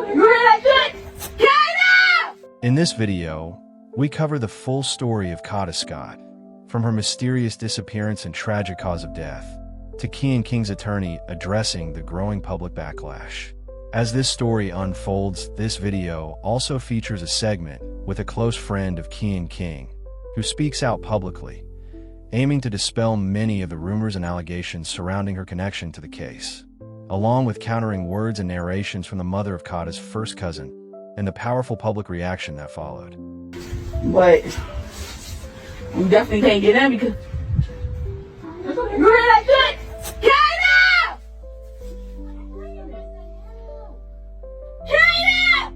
that shit? Kada! In this video, we cover the full story of Kada Scott, from her mysterious disappearance and tragic cause of death, to Keon King's attorney addressing the growing public backlash. As this story unfolds, this video also features a segment with a close friend of Keon King, who speaks out publicly, aiming to dispel many of the rumors and allegations surrounding her connection to the case, along with countering words and narrations from the mother of Kada's first cousin, and the powerful public reaction that followed. But you definitely can't get in because you hear that shit? Kada! Kada!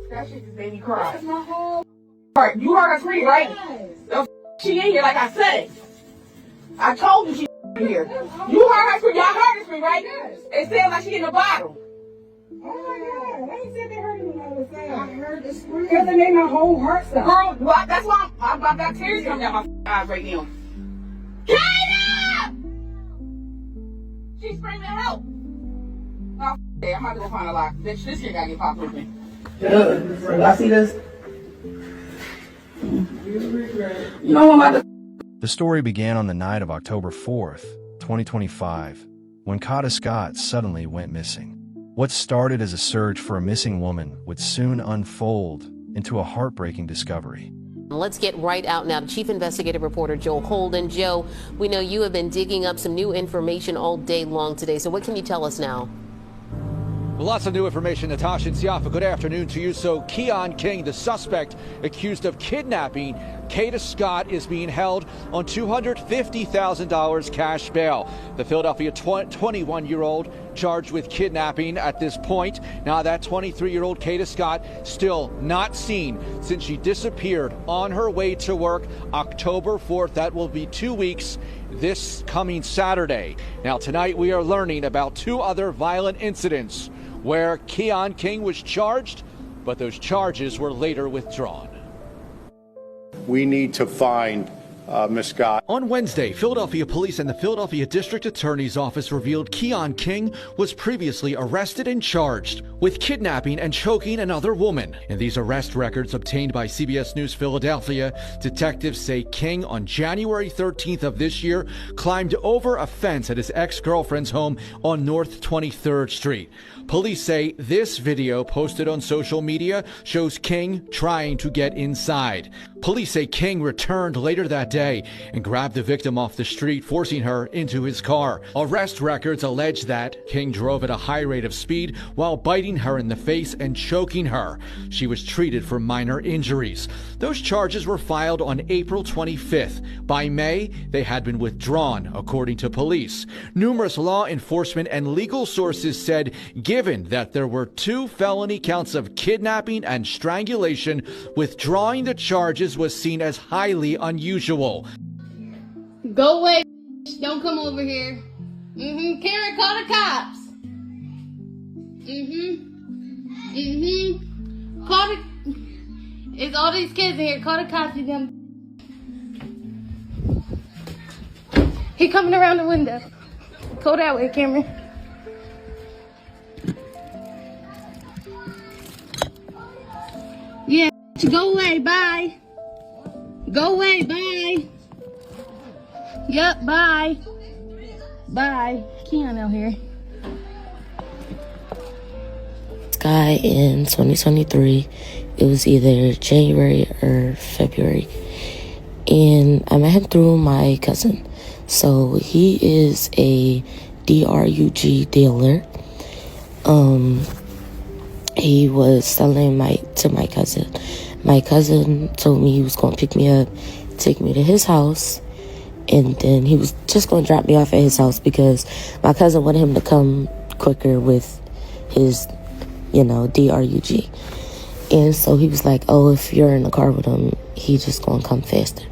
That shit just made me cry. That's my whole heart. You heard her scream, right? The she in here, like I said. I told you she in here. You heard her scream. Y'all heard her scream, right? It sounds like she in the bottle. Oh my God, they said they heard me when I was saying. I heard the scream. Because it made my whole heart stop. Girl, that's why I got tears coming down my eyes right now. Kada! She's screaming help. Oh, I'm about to go find a lock. Bitch, this shit gotta get popped open. I see this. You know what I'm about to... The story began on the night of October 4th, 2025, when Kada Scott suddenly went missing. What started as a search for a missing woman would soon unfold into a heartbreaking discovery. Let's get right out now to Chief Investigative Reporter Joe Holden. Joe, we know you have been digging up some new information all day long today, so what can you tell us now? Lots of new information, Natasha and Siafa. Good afternoon to you. So Keon King, the suspect accused of kidnapping Kada Scott, is being held on $250,000 cash bail. The Philadelphia 21-year-old charged with kidnapping at this point. Now that 23-year-old Kada Scott still not seen since she disappeared on her way to work October 4th. That will be 2 weeks this coming Saturday. Now tonight we are learning about two other violent incidents where Keon King was charged, but those charges were later withdrawn. We need to find Miss Scott. On Wednesday, Philadelphia police and the Philadelphia District Attorney's Office revealed Keon King was previously arrested and charged with kidnapping and choking another woman. In these arrest records obtained by CBS News Philadelphia, detectives say King on January 13th of this year climbed over a fence at his ex-girlfriend's home on North 23rd Street. Police say this video posted on social media shows King trying to get inside. Police say King returned later that day and grabbed the victim off the street, forcing her into his car. Arrest records allege that King drove at a high rate of speed while biting her in the face and choking her. She was treated for minor injuries. Those charges were filed on April 25th. By May, they had been withdrawn, according to police. Numerous law enforcement and legal sources said given that there were 2 felony counts of kidnapping and strangulation, withdrawing the charges was seen as highly unusual. Go away, don't come over here. Karen, call the cops. Call the... It's all these kids in here. Call the cops, you them. He coming around the window. Go that way, Cameron. Yeah, go away, bye. Go away, bye. Yep, bye. Bye. Keon out here. Guy in 2023, it was either January or February, and I met him through my cousin. So he is a DRUG dealer. He was selling to my cousin. My cousin told me he was going to pick me up, take me to his house, and then he was just going to drop me off at his house because my cousin wanted him to come quicker with his, DRUG. And so he was like, oh, if you're in the car with him, he just going to come faster.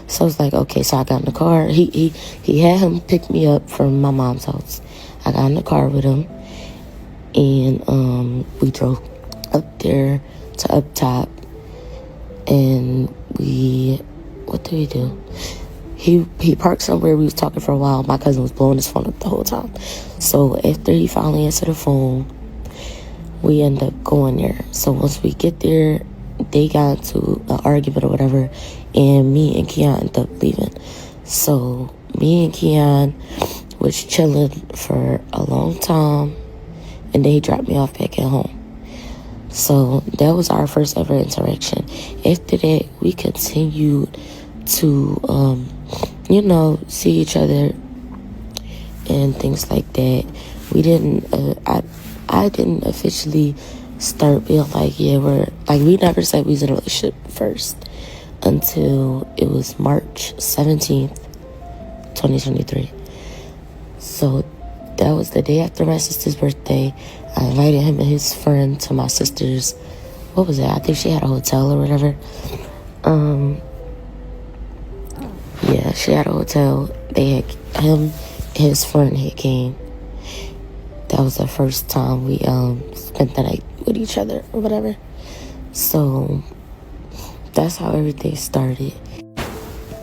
So I was like, okay. So I got in the car. He had him pick me up from my mom's house. I got in the car with him, and we drove up there to up top, and what did we do? he parked somewhere. We was talking for a while. My cousin was blowing his phone up the whole time. So after he finally answered the phone, we end up going there. So once we get there, they got into an argument or whatever, and me and Keon ended up leaving. So me and Keon was chilling for a long time, and they dropped me off back at home. So that was our first ever interaction. After that, we continued to, see each other and things like that. We didn't, I didn't officially start being like, we never said we was in a relationship first until it was March 17th, 2023. So that was the day after my sister's birthday. I invited him and his friend to my sister's, what was it? I think she had a hotel or whatever. Yeah, she had a hotel. They had him and his friend had came. That was the first time we spent the night with each other or whatever. So that's how everything started.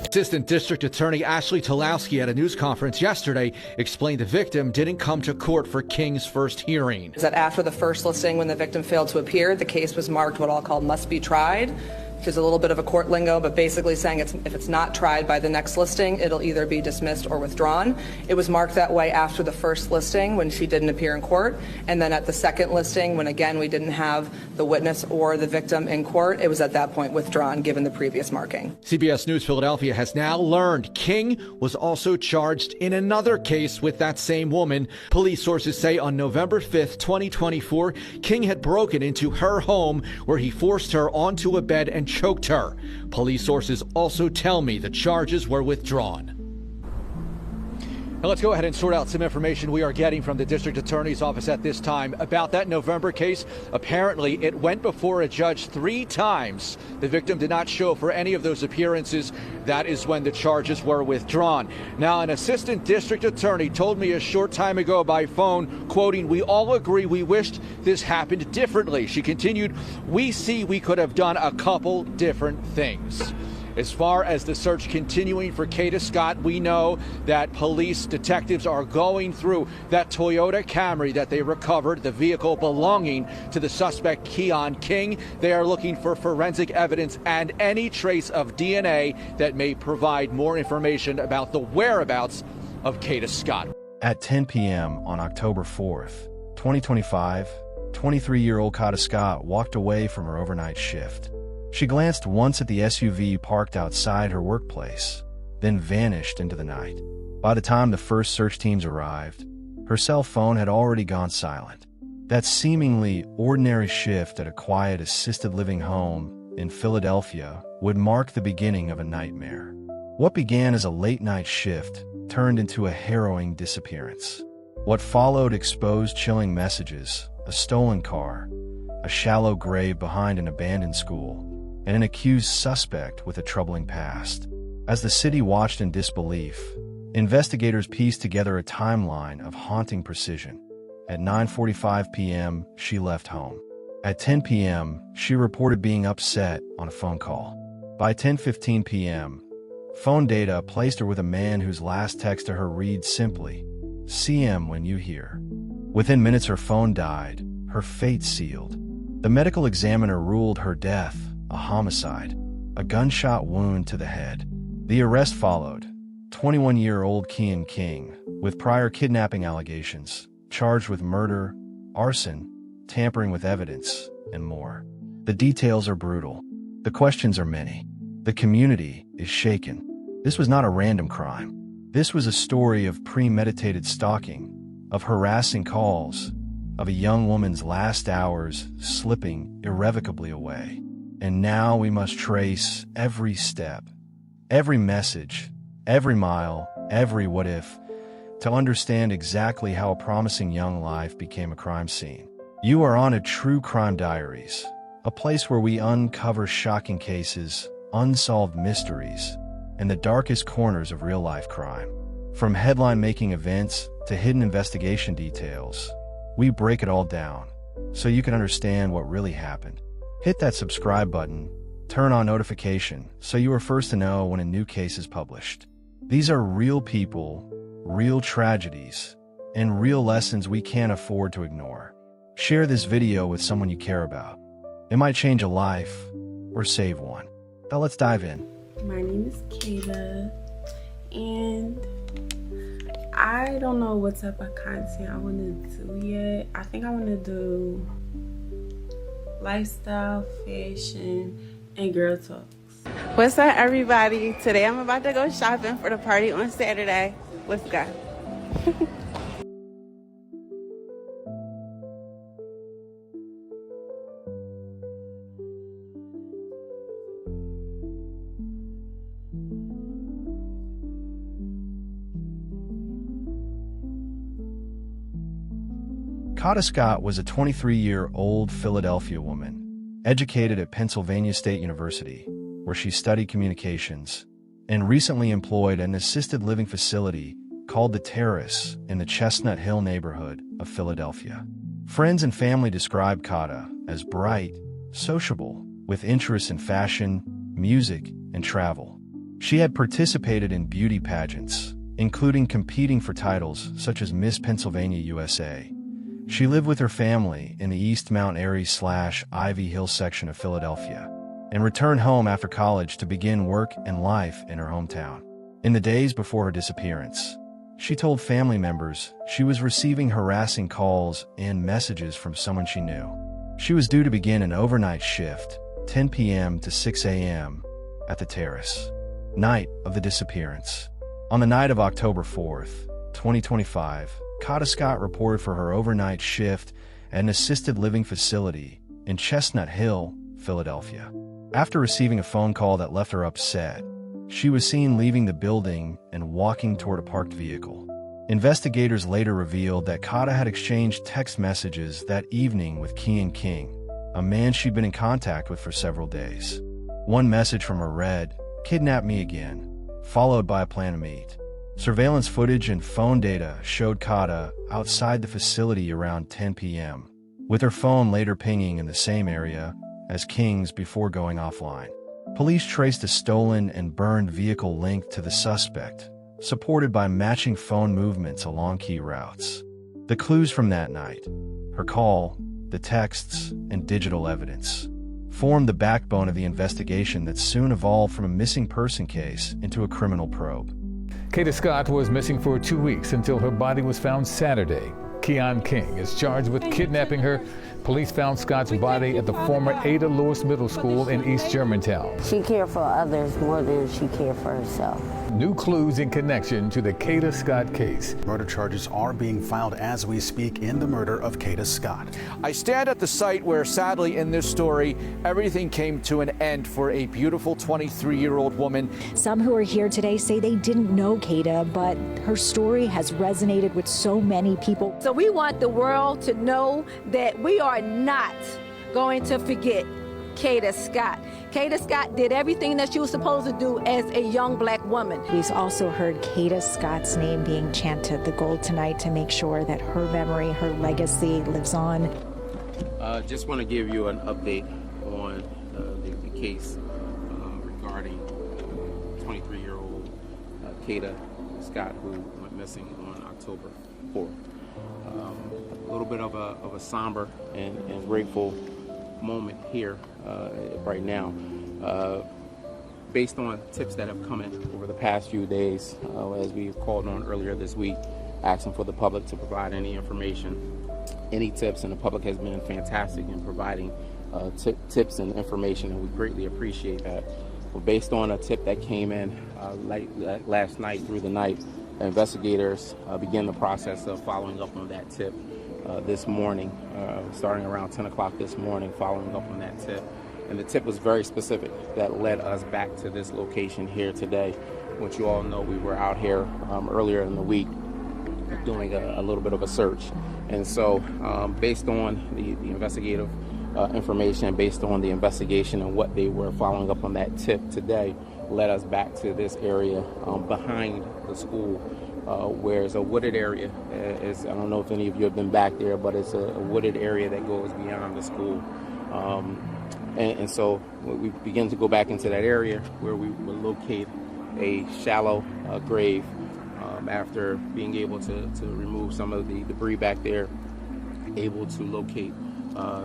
Assistant District Attorney Ashley Tulowski at a news conference yesterday explained the victim didn't come to court for King's first hearing. That after the first listing, when the victim failed to appear, the case was marked what I'll call must be tried, which is a little bit of a court lingo, but basically saying if it's not tried by the next listing, it'll either be dismissed or withdrawn. It was marked that way after the first listing when she didn't appear in court, and then at the second listing when again we didn't have the witness or the victim in court, it was at that point withdrawn given the previous marking. CBS News Philadelphia has now learned King was also charged in another case with that same woman. Police sources say on November 5th, 2024, King had broken into her home where he forced her onto a bed and choked her. Police sources also tell me the charges were withdrawn. Now let's go ahead and sort out some information we are getting from the district attorney's office at this time about that November case. Apparently, it went before a judge 3 times. The victim did not show for any of those appearances. That is when the charges were withdrawn. Now, an assistant district attorney told me a short time ago by phone, quoting, "We all agree we wished this happened differently." She continued, "We see we could have done a couple different things." As far as the search continuing for Kada Scott, we know that police detectives are going through that Toyota Camry that they recovered, the vehicle belonging to the suspect Keon King. They are looking for forensic evidence and any trace of DNA that may provide more information about the whereabouts of Kada Scott. At 10 p.m. on October 4th, 2025, 23-year-old Kada Scott walked away from her overnight shift. She glanced once at the SUV parked outside her workplace, then vanished into the night. By the time the first search teams arrived, her cell phone had already gone silent. That seemingly ordinary shift at a quiet assisted living home in Philadelphia would mark the beginning of a nightmare. What began as a late-night shift turned into a harrowing disappearance. What followed exposed chilling messages, a stolen car, a shallow grave behind an abandoned school, and an accused suspect with a troubling past. As the city watched in disbelief, investigators pieced together a timeline of haunting precision. At 9:45 p.m., she left home. At 10 p.m., she reported being upset on a phone call. By 10:15 p.m., phone data placed her with a man whose last text to her reads simply, "CM when you hear." Within minutes, her phone died, her fate sealed. The medical examiner ruled her death a homicide, a gunshot wound to the head. The arrest followed. 21-year-old Keon King, with prior kidnapping allegations, charged with murder, arson, tampering with evidence, and more. The details are brutal. The questions are many. The community is shaken. This was not a random crime. This was a story of premeditated stalking, of harassing calls, of a young woman's last hours slipping irrevocably away. And now we must trace every step, every message, every mile, every what if, to understand exactly how a promising young life became a crime scene. You are on a True Crime Diaries, a place where we uncover shocking cases, unsolved mysteries, and the darkest corners of real-life crime. From headline-making events to hidden investigation details, we break it all down so you can understand what really happened. Hit that subscribe button, turn on notification so you are first to know when a new case is published. These are real people, real tragedies, and real lessons we can't afford to ignore. Share this video with someone you care about. It might change a life or save one. Now let's dive in. My name is Kada, and I don't know what type of content I want to do yet. I think I want to do lifestyle, fashion, and girl talks. What's up, everybody? Today I'm about to go shopping for the party on Saturday. Let's go. Kada Scott was a 23-year-old Philadelphia woman, educated at Pennsylvania State University, where she studied communications, and recently employed at an assisted living facility called The Terrace in the Chestnut Hill neighborhood of Philadelphia. Friends and family described Kada as bright, sociable, with interests in fashion, music, and travel. She had participated in beauty pageants, including competing for titles such as Miss Pennsylvania USA. She lived with her family in the East Mount Airy/Ivy Hill section of Philadelphia and returned home after college to begin work and life in her hometown. In the days before her disappearance, she told family members she was receiving harassing calls and messages from someone she knew. She was due to begin an overnight shift, 10 p.m. to 6 a.m. at the Terrace, night of the disappearance. On the night of October 4th, 2025, Kada Scott reported for her overnight shift at an assisted living facility in Chestnut Hill, Philadelphia. After receiving a phone call that left her upset, she was seen leaving the building and walking toward a parked vehicle. Investigators later revealed that Kada had exchanged text messages that evening with Keon King, a man she'd been in contact with for several days. One message from her read, "Kidnap me again," followed by a plan to meet. Surveillance footage and phone data showed Kada outside the facility around 10 p.m., with her phone later pinging in the same area as King's before going offline. Police traced a stolen and burned vehicle linked to the suspect, supported by matching phone movements along key routes. The clues from that night, her call, the texts, and digital evidence, formed the backbone of the investigation that soon evolved from a missing person case into a criminal probe. Kada Scott was missing for 2 weeks until her body was found Saturday. Keon King is charged with kidnapping her. Police found Scott's body at the former Ada Lewis Middle School in East Germantown. She cared for others more than she cared for herself. New clues in connection to the Kada Scott case. Murder charges are being filed as we speak in the murder of Kada Scott. I stand at the site where, sadly, in this story, everything came to an end for a beautiful 23-year-old woman. Some who are here today say they didn't know Kada, but her story has resonated with so many people. So we want the world to know that we are not going to forget Kada Scott. Kada Scott did everything that she was supposed to do as a young black woman. We've also heard Kada Scott's name being chanted. The goal tonight to make sure that her memory, her legacy lives on. Just want to give you an update on the case regarding 23-year-old Kada Scott, who went missing on October 4th. A little bit of a somber and grateful moment here right now, based on tips that have come in over the past few days, as we called on earlier this week, asking for the public to provide any information, any tips, and the public has been fantastic in providing tips and information, and we greatly appreciate that. But based on a tip that came in last night through the night, investigators began the process of following up on that tip this morning, starting around 10 o'clock this morning, following up on that tip. And the tip was very specific that led us back to this location here today, which you all know we were out here earlier in the week doing a little bit of a search. And so based on the investigative information, based on the investigation and what they were following up on that tip today, led us back to this area behind the school, where it's a wooded area. I don't know if any of you have been back there, but it's a wooded area that goes beyond the school. And so we begin to go back into that area where we would locate a shallow grave after being able to remove some of the debris back there, able to locate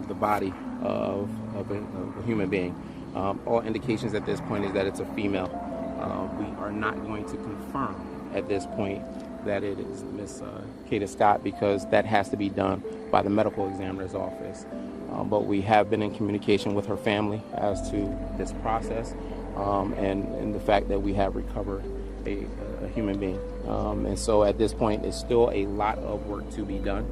the body of a human being. All indications at this point is that it's a female. We are not going to confirm at this point that it is Miss Kada Scott, because that has to be done by the medical examiner's office. But we have been in communication with her family as to this process and the fact that we have recovered a human being. And so at this point, it's still a lot of work to be done.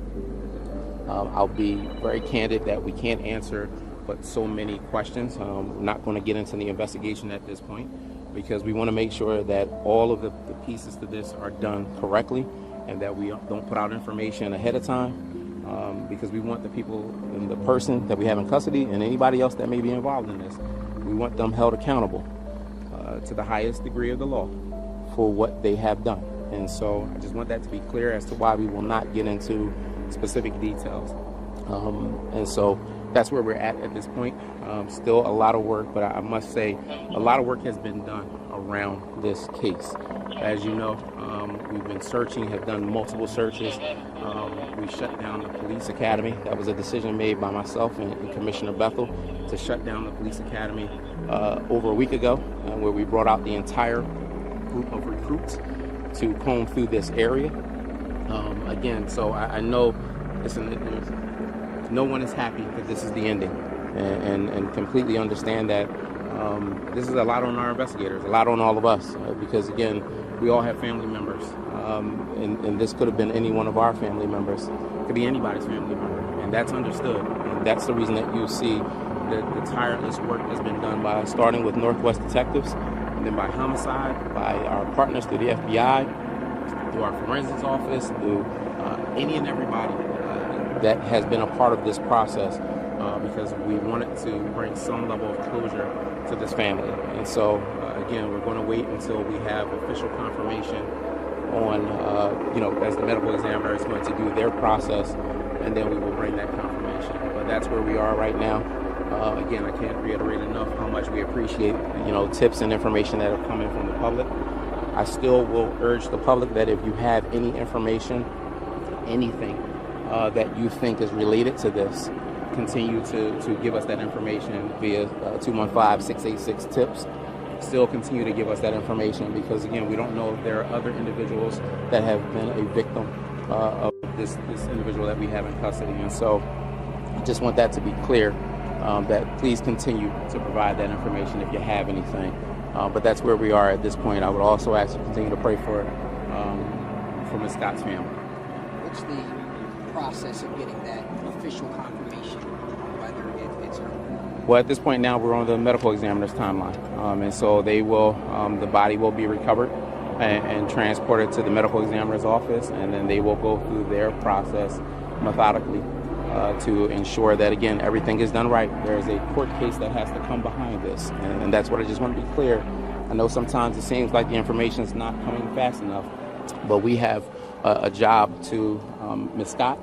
I'll be very candid that we can't answer but so many questions. We're not going to get into the investigation at this point because we want to make sure that all of the pieces to this are done correctly and that we don't put out information ahead of time because we want the people and the person that we have in custody and anybody else that may be involved in this, we want them held accountable to the highest degree of the law for what they have done. And so I just want that to be clear as to why we will not get into specific details. And so that's where we're at this point. Still a lot of work, but I must say a lot of work has been done around this case. As you know, we've been searching, have done multiple searches. We shut down the police academy. That was a decision made by myself and Commissioner Bethel to shut down the police academy over a week ago, where we brought out the entire group of recruits to comb through this area. Again, so I know no one is happy that this is the ending, and completely understand that this is a lot on our investigators, a lot on all of us, because again, we all have family members, and this could have been any one of our family members. It could be anybody's family member, and that's understood. And that's the reason that you see that the tireless work has been done by starting with Northwest Detectives, and then by homicide, by our partners through the FBI, through our forensics office, through any and everybody that has been a part of this process, because we wanted to bring some level of closure to this family. And so, again, we're going to wait until we have official confirmation on, as the medical examiner is going to do their process, and then we will bring that confirmation. But that's where we are right now. Again, I can't reiterate enough how much we appreciate, tips and information that are coming from the public. I still will urge the public that if you have any information, anything that you think is related to this, continue to give us that information via 215-686-TIPS. Still continue to give us that information because, again, we don't know if there are other individuals that have been a victim of this individual that we have in custody. And so I just want that to be clear, that please continue to provide that information if you have anything. But that's where we are at this point. I would also ask you to continue to pray for Ms. Scott's family. What's the process of getting that official confirmation, whether it's her? Well, at this point now, we're on the medical examiner's timeline. And so they will, the body will be recovered and transported to the medical examiner's office, and then they will go through their process methodically to ensure that, again, everything is done right. There is a court case that has to come behind this, and that's what I just want to be clear. I know sometimes it seems like the information is not coming fast enough, but we have a job to Ms. Scott.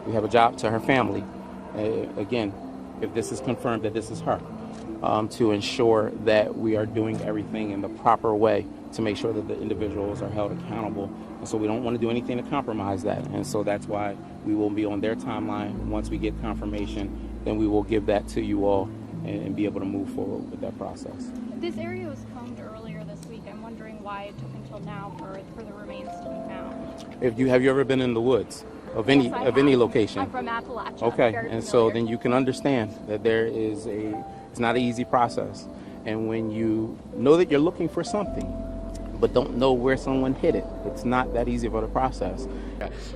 We have a job to her family. Again, if this is confirmed that this is her, to ensure that we are doing everything in the proper way to make sure that the individuals are held accountable. And so we don't want to do anything to compromise that. And so that's why we will be on their timeline. Once we get confirmation, then we will give that to you all and be able to move forward with that process. This area was combed earlier this week. I'm wondering why it took until now for the remains to be found. Have you ever been in the woods of any location? I'm from Appalachia. Okay, and so then you can understand that it's not an easy process. And when you know that you're looking for something, but don't know where someone hid it, it's not that easy of a process.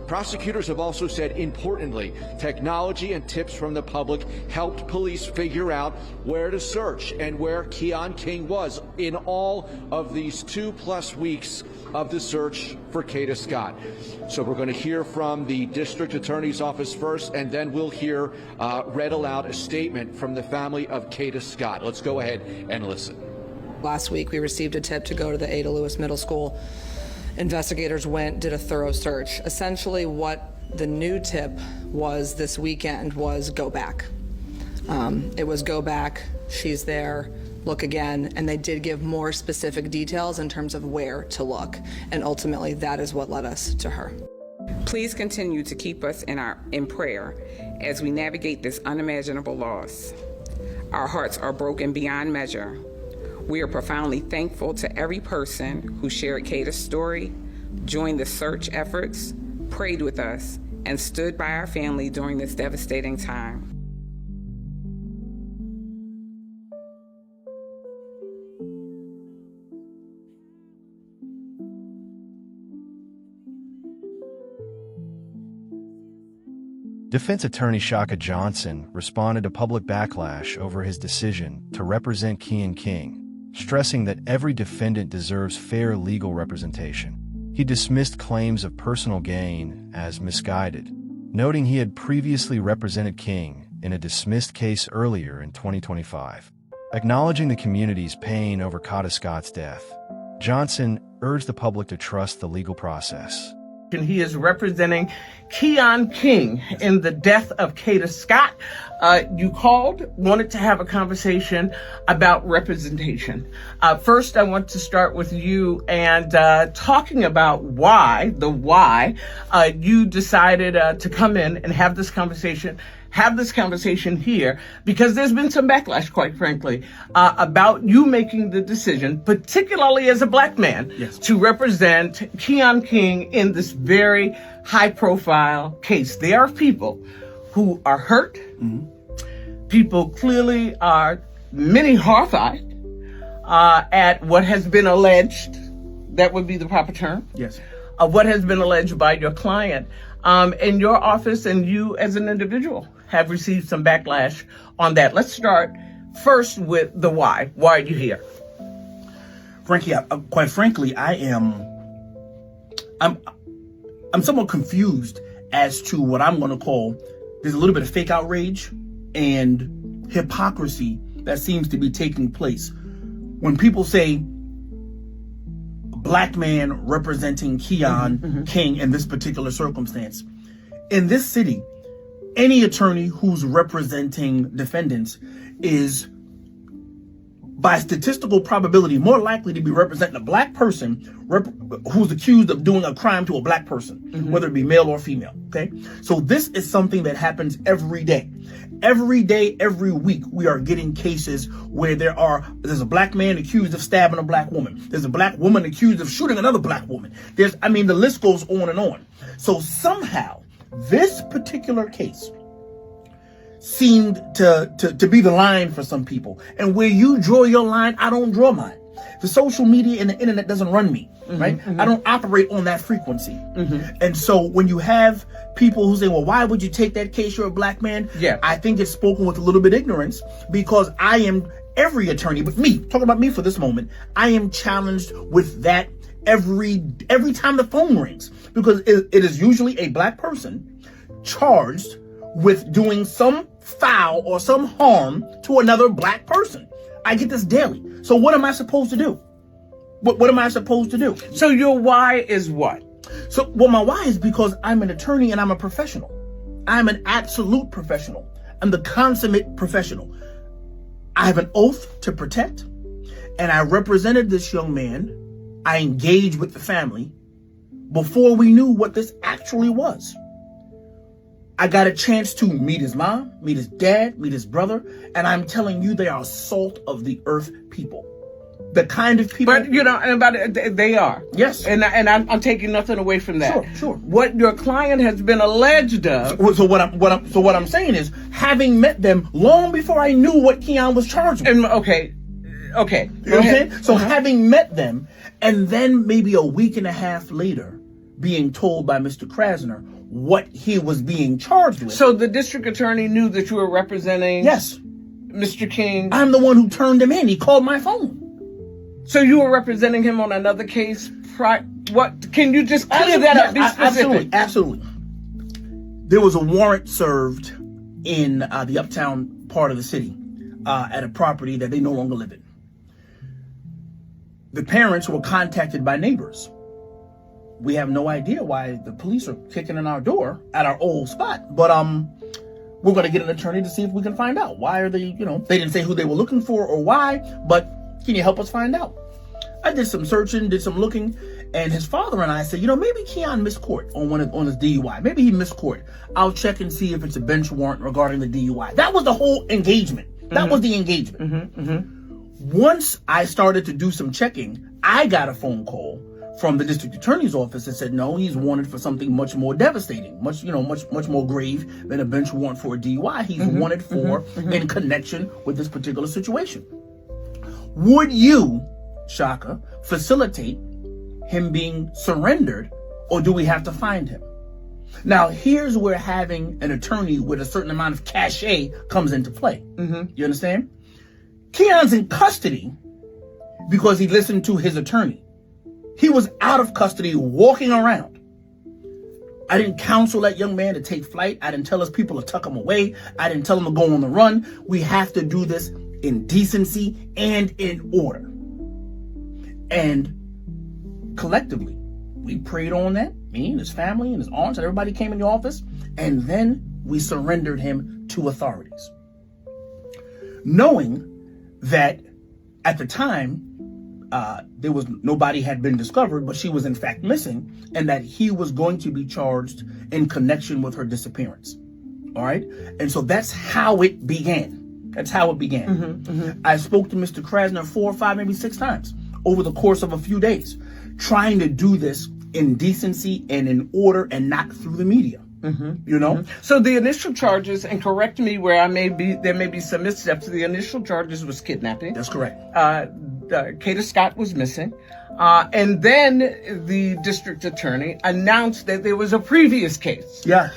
Prosecutors have also said, importantly, technology and tips from the public helped police figure out where to search and where Keon King was in all of these 2+ weeks of the search for Kada Scott. So we're going to hear from the district attorney's office first, and then we'll hear read aloud a statement from the family of Kada Scott. Let's go ahead and listen. Last week, we received a tip to go to the Ada Lewis Middle School. Investigators did a thorough search. Essentially, what the new tip was this weekend was go back. It was go back. She's there. look again, and they did give more specific details in terms of where to look. And ultimately, that is what led us to her. Please continue to keep us in prayer as we navigate this unimaginable loss. Our hearts are broken beyond measure. We are profoundly thankful to every person who shared Kada's story, joined the search efforts, prayed with us, and stood by our family during this devastating time. Defense attorney Shaka Johnson responded to public backlash over his decision to represent Keon King, stressing that every defendant deserves fair legal representation. He dismissed claims of personal gain as misguided, noting he had previously represented King in a dismissed case earlier in 2025. Acknowledging the community's pain over Kada Scott's death, Johnson urged the public to trust the legal process. And he is representing Keon King in the death of Kada Scott. You called, wanted to have a conversation about representation. First, I want to start with you and talking about why you decided to come in and have this conversation here, because there's been some backlash, quite frankly, about you making the decision, particularly as a black man, to represent Keon King in this very high-profile case. There are people who are hurt. People clearly are many horrified at what has been alleged. That would be the proper term. Yes. What has been alleged by your client. And your office and you as an individual have received some backlash on that. Let's start first with the why. Why are you here? Frankie, quite frankly, I'm somewhat confused as to what I'm going to call, there's a little bit of fake outrage and hypocrisy that seems to be taking place. When people say black man representing Keon King in this particular circumstance, in this city, any attorney who's representing defendants is, by statistical probability, more likely to be representing a black person who's accused of doing a crime to a black person, whether it be male or female, okay? So this is something that happens every day. Every day, every week, we are getting cases where there's a black man accused of stabbing a black woman. There's a black woman accused of shooting another black woman. The list goes on and on. So somehow, this particular case seemed to be the line for some people. And where you draw your line, I don't draw mine. The social media and the internet doesn't run me, right? I don't operate on that frequency. And so when you have people who say, well, why would you take that case? You're a black man. Yeah. I think it's spoken with a little bit of ignorance, because I am, every attorney, but me, talking about me for this moment, I am challenged with that every time the phone rings, because it is usually a black person charged with doing some foul or some harm to another black person. I get this daily. So what am I supposed to do? What am I supposed to do? So your why is what? So, well, my why is because I'm an attorney and I'm a professional. I'm an absolute professional. I'm the consummate professional. I have an oath to protect, and I represented this young man. I engaged with the family before we knew what this actually was. I got a chance to meet his mom, meet his dad, meet his brother, and I'm telling you, they are salt of the earth people. The kind of people, but they are. Yes, and I'm taking nothing away from that. Sure. What your client has been alleged of. So what I'm saying is, having met them long before I knew what Keon was charged with. And okay. You know what I'm saying? So having met them, and then maybe a week and a half later, being told by Mr. Krasner what he was being charged with. So the district attorney knew that you were representing. Yes, Mr. King. I'm the one who turned him in. He called my phone. So you were representing him on another case. What? Can you just clear that up? Be specific. Absolutely. There was a warrant served in the uptown part of the city at a property that they no longer live in. The parents were contacted by neighbors. We have no idea why the police are kicking in our door at our old spot. But we're going to get an attorney to see if we can find out. Why are they, they didn't say who they were looking for or why, but can you help us find out? I did some searching, did some looking, and his father and I said, maybe Keon missed court on his DUI. Maybe he missed court. I'll check and see if it's a bench warrant regarding the DUI. That was the whole engagement. That was the engagement. Once I started to do some checking, I got a phone call from the district attorney's office that said, no, he's wanted for something much more devastating, much more grave than a bench warrant for a DUI. He's wanted for in connection with this particular situation. Would you, Shaka, facilitate him being surrendered, or do we have to find him? Now, here's where having an attorney with a certain amount of cachet comes into play. You understand? Keon's in custody because he listened to his attorney. He was out of custody walking around. I didn't counsel that young man to take flight. I didn't tell his people to tuck him away. I didn't tell him to go on the run. We have to do this in decency and in order. And collectively, we prayed on that. Me and his family and his aunts and everybody came in the office. And then we surrendered him to authorities. Knowing that at the time, nobody had been discovered, but she was in fact missing, and that he was going to be charged in connection with her disappearance. All right. And so that's how it began. I spoke to Mr. Krasner 4 or 5, maybe 6 times over the course of a few days, trying to do this in decency and in order and not through the media. So the initial charges, and correct me where there may be some missteps, the initial charges was kidnapping. That's correct. Kada Scott was missing. And then the district attorney announced that there was a previous case. Yeah.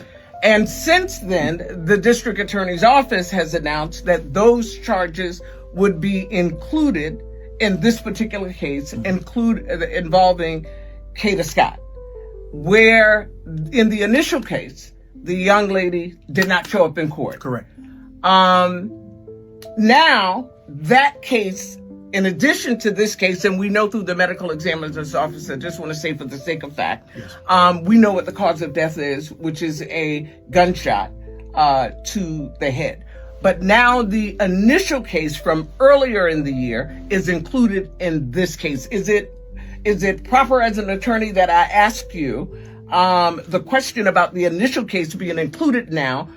And since then, the district attorney's office has announced that those charges would be included in this particular case, involving Kada Scott, where in the initial case, the young lady did not show up in court. Correct. Now, that case, in addition to this case, and we know through the medical examiner's office, I just want to say for the sake of fact, we know what the cause of death is, which is a gunshot to the head. But now the initial case from earlier in the year is included in this case. Is it proper as an attorney that I ask you the question about the initial case being included now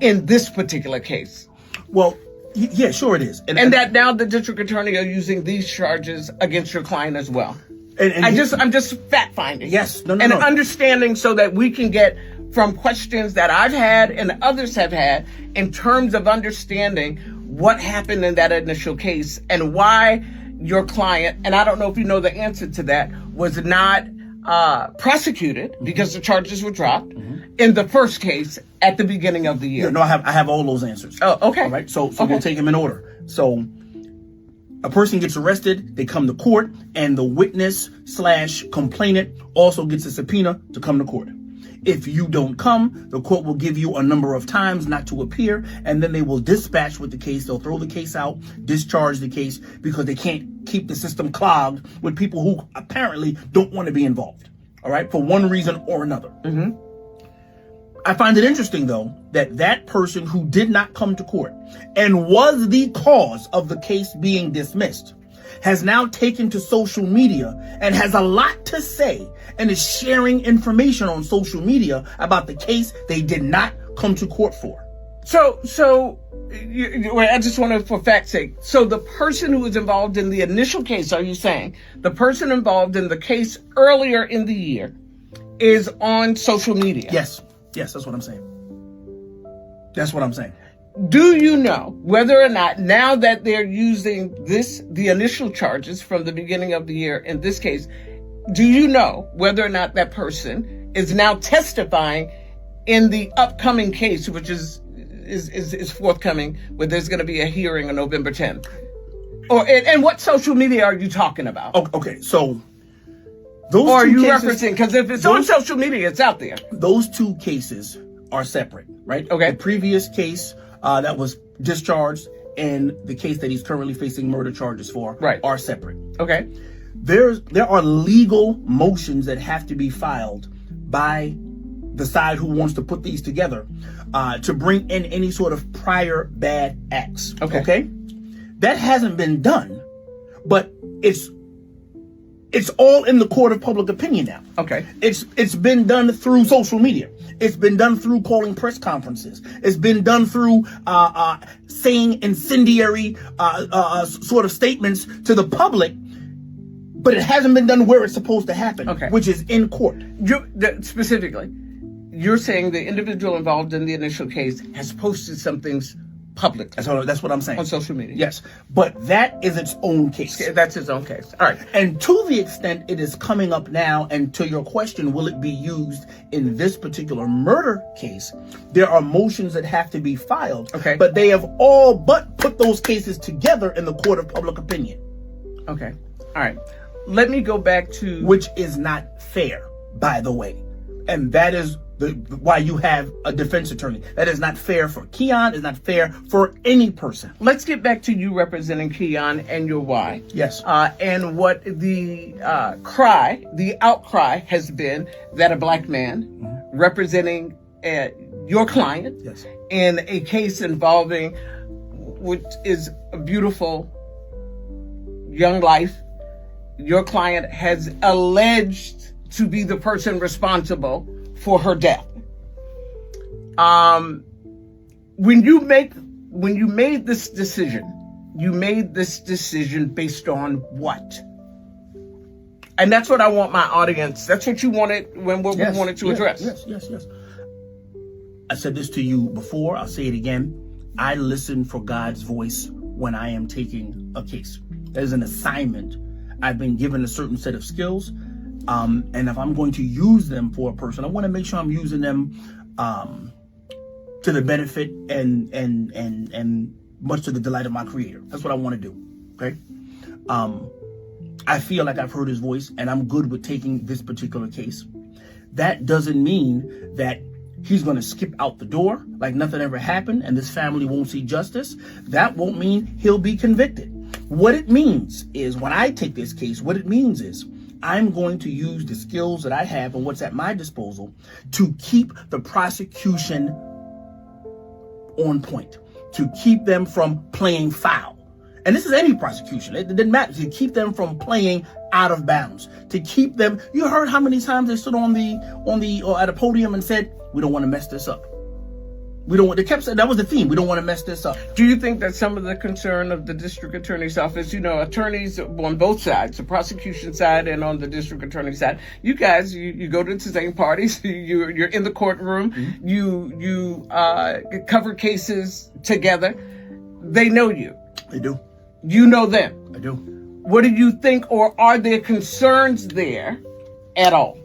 in this particular case? Well, yeah, sure it is. And that now the district attorney are using these charges against your client as well. I'm just fact finding. Yes, no. Understanding so that we can get from questions that I've had and others have had in terms of understanding what happened in that initial case and why your client, and I don't know if you know the answer to that, was not prosecuted because the charges were dropped in the first case at the beginning of the year. Yeah, no, I have all those answers. Oh, okay. All right, so we'll take them in order. So a person gets arrested, they come to court, and the witness/complainant also gets a subpoena to come to court. If you don't come, the court will give you a number of times not to appear, and then they will dispatch with the case. They'll throw the case out, discharge the case, because they can't keep the system clogged with people who apparently don't want to be involved, all right, for one reason or another. I find it interesting, though, that person who did not come to court and was the cause of the case being dismissed has now taken to social media and has a lot to say and is sharing information on social media about the case they did not come to court for. So I just want to, for fact's sake, so the person who was involved in the initial case, are you saying the person involved in the case earlier in the year is on social media? Yes, that's what I'm saying. Do you know whether or not, now that they're using the initial charges from the beginning of the year in this case, do you know whether or not that person is now testifying in the upcoming case, which is forthcoming, where there's going to be a hearing on November 10th? And what social media are you talking about? Okay, so those or are you cases, referencing? Because if it's on social media, it's out there. Those two cases are separate, right? Okay. The previous case that was discharged and the case that he's currently facing murder charges for are separate. Okay. There are legal motions that have to be filed by the side who wants to put these together, to bring in any sort of prior bad acts. Okay? That hasn't been done, but it's all in the court of public opinion now. Okay. It's been done through social media. It's been done through calling press conferences. It's been done through saying incendiary sort of statements to the public, but it hasn't been done where it's supposed to happen, which is in court. Specifically, you're saying the individual involved in the initial case has posted some things publicly. That's what I'm saying. On social media. Yes. But that is its own case. That's its own case. All right. And to the extent it is coming up now, and to your question, will it be used in this particular murder case? There are motions that have to be filed. Okay. But they have all but put those cases together in the court of public opinion. Okay. All right. Let me go back to... Which is not fair, by the way. And that is why you have a defense attorney. That is not fair for Keon. It's not fair for any person. Let's get back to you representing Keon and your why. Yes. And what the outcry has been that a black man representing your client in a case involving which is a beautiful young life, your client has alleged to be the person responsible for her death. When you made this decision, you made this decision based on what? And that's what I want my audience, that's what you wanted when we wanted to address. Yes. I said this to you before, I'll say it again. I listen for God's voice when I am taking a case. There's an assignment. I've been given a certain set of skills. And if I'm going to use them for a person, I want to make sure I'm using them to the benefit and much to the delight of my Creator. That's what I want to do. Okay. I feel like I've heard his voice, and I'm good with taking this particular case. That doesn't mean that he's going to skip out the door like nothing ever happened and this family won't see justice. That won't mean he'll be convicted. What it means is, when I take this case, what it means is I'm going to use the skills that I have and what's at my disposal to keep the prosecution on point, to keep them from playing foul. And this is any prosecution. It didn't matter. To keep them from playing out of bounds, to keep them. You heard how many times they stood at a podium and said, "We don't want to mess this up. We don't want." They kept saying that was the theme. We don't want to mess this up. Do you think that some of the concern of the district attorney's office, attorneys on both sides, the prosecution side and on the district attorney side, you guys, you go to the same parties, you're in the courtroom, you cover cases together. They know you. They do. You know them. I do. What do you think, or are there concerns there at all?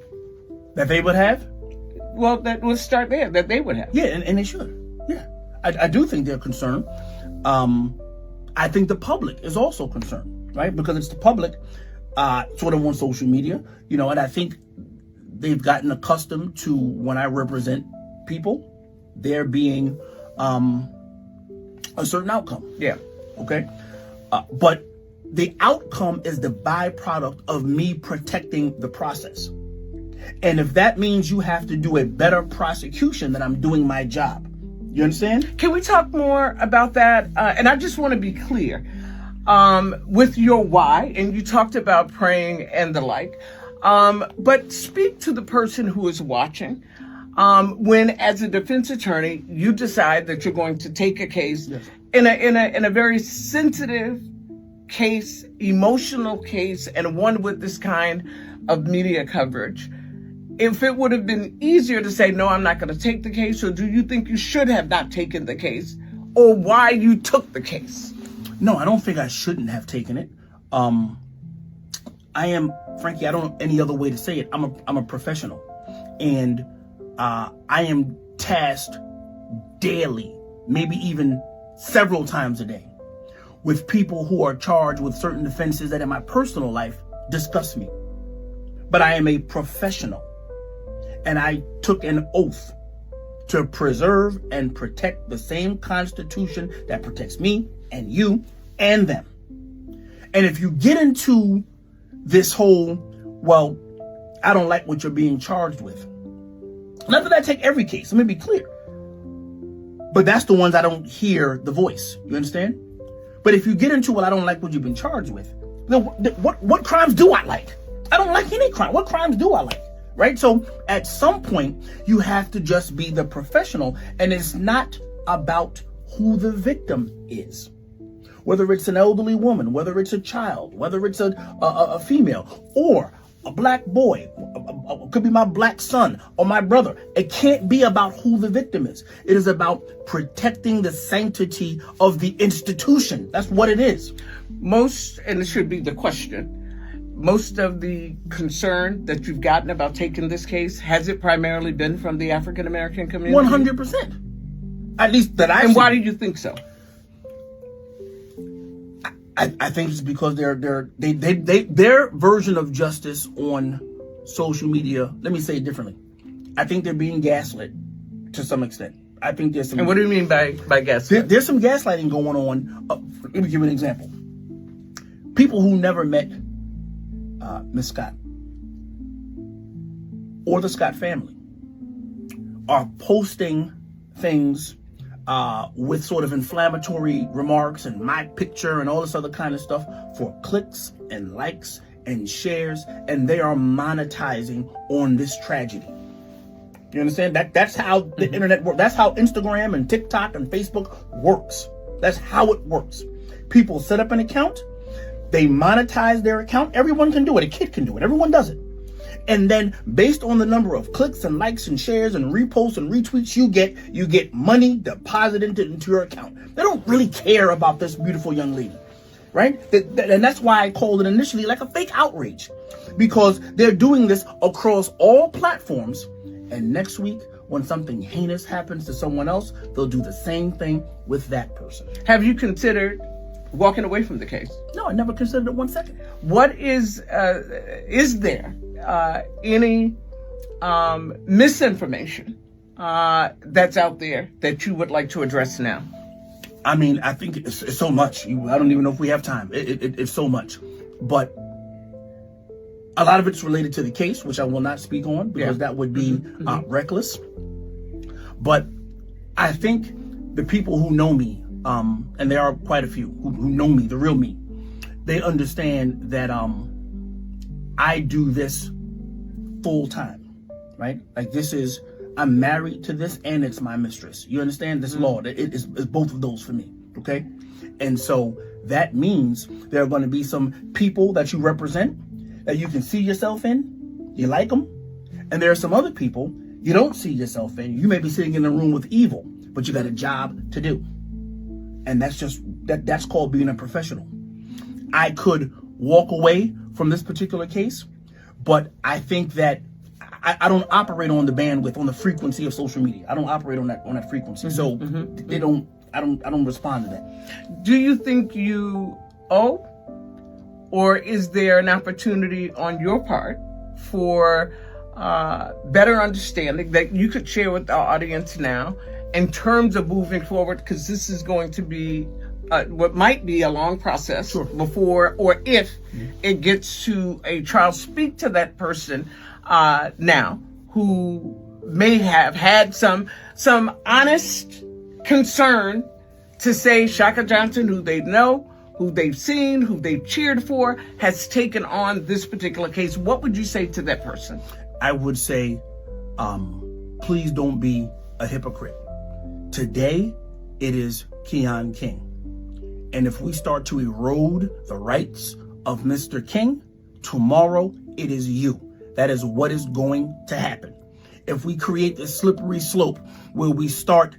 That they would have? Well, let's start there, that they would have. Yeah, and they should. Yeah. I do think they're concerned. I think the public is also concerned, right? Because it's the public sort of on social media, and I think they've gotten accustomed to when I represent people, there being a certain outcome. Yeah. Okay? But the outcome is the byproduct of me protecting the process. And if that means you have to do a better prosecution, then I'm doing my job. You understand? Can we talk more about that? And I just want to be clear with your why, and you talked about praying and the like, but speak to the person who is watching. When, as a defense attorney, you decide that you're going to take a case in a very sensitive case, emotional case, and one with this kind of media coverage. If it would have been easier to say, no, I'm not going to take the case, or do you think you should have not taken the case, or why you took the case? No, I don't think I shouldn't have taken it. I am, frankly, I don't know any other way to say it. I'm a professional, and I am tasked daily, maybe even several times a day, with people who are charged with certain offenses that in my personal life disgust me. But I am a professional, and I took an oath to preserve and protect the same Constitution that protects me and you and them. And if you get into this whole, well, I don't like what you're being charged with, Not that I take every case, let me be clear. But that's the ones I don't hear the voice. You understand? But if you get into, well, I don't like what you've been charged with, then what crimes do I like? I don't like any crime. What crimes do I like? Right? So at some point, you have to just be the professional, and it's not about who the victim is. Whether it's an elderly woman, whether it's a child, whether it's a female, or a black boy, could be my black son or my brother. It can't be about who the victim is. It is about protecting the sanctity of the institution. That's what it is. Most, and it should be the question, most of the concern that you've gotten about taking this case, has it primarily been from the African American community? 100%. At least that I. And why do you think so? I think it's because their version of justice on social media. Let me say it differently. I think they're being gaslit to some extent. I think there's some. And what do you mean by gaslighting? There's some gaslighting going on. Let me give you an example. People who never met Miss Scott or the Scott family are posting things with sort of inflammatory remarks and my picture and all this other kind of stuff for clicks and likes and shares, and they are monetizing on this tragedy. You understand? That's how the internet works. That's how Instagram and TikTok and Facebook works. That's how it works. People set up an account, they monetize their account. Everyone can do it. A kid can do it. Everyone does it. And then based on the number of clicks and likes and shares and reposts and retweets you get money deposited into your account. They don't really care about this beautiful young lady, right? And that's why I called it initially like a fake outrage, because they're doing this across all platforms. And next week, when something heinous happens to someone else, they'll do the same thing with that person. Have you considered walking away from the case? No, I never considered it 1 second. What is there any misinformation that's out there that you would like to address now? I mean, I think it's so much. I don't even know if we have time. It's so much. But a lot of it's related to the case, which I will not speak on because that would be reckless. But I think the people who know me, and there are quite a few who know me, the real me, they understand that I do this full time, right? Like I'm married to this and it's my mistress. You understand this law? It's both of those for me, okay? And so that means there are going to be some people that you represent that you can see yourself in, you like them, and there are some other people you don't see yourself in. You may be sitting in a room with evil, but you got a job to do. And that's called being a professional. I could walk away from this particular case, but I think that I don't operate on the bandwidth, on the frequency of social media. I don't operate on that frequency. So I don't respond to that. Do you think you owe, or is there an opportunity on your part for better understanding that you could share with our audience now in terms of moving forward? Because this is going to be what might be a long process before or if it gets to a trial. Speak to that person now who may have had some honest concern to say Shaka Johnson, who they know, who they've seen, who they've cheered for, has taken on this particular case. What would you say to that person? I would say, please don't be a hypocrite. Today, it is Keon King. And if we start to erode the rights of Mr. King, tomorrow it is you. That is what is going to happen. If we create this slippery slope where we start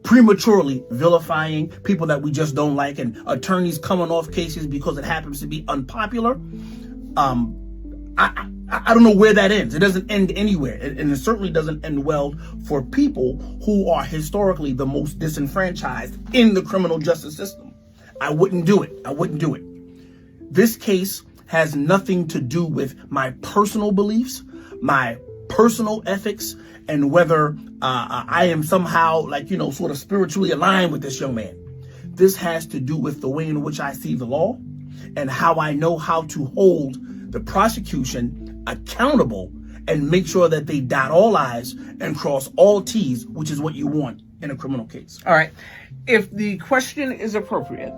prematurely vilifying people that we just don't like and attorneys coming off cases because it happens to be unpopular, I don't know where that ends. It doesn't end anywhere. And it certainly doesn't end well for people who are historically the most disenfranchised in the criminal justice system. I wouldn't do it. This case has nothing to do with my personal beliefs, my personal ethics, and whether I am somehow sort of spiritually aligned with this young man. This has to do with the way in which I see the law and how I know how to hold the prosecution accountable and make sure that they dot all I's and cross all T's, which is what you want in a criminal case. All right. If the question is appropriate,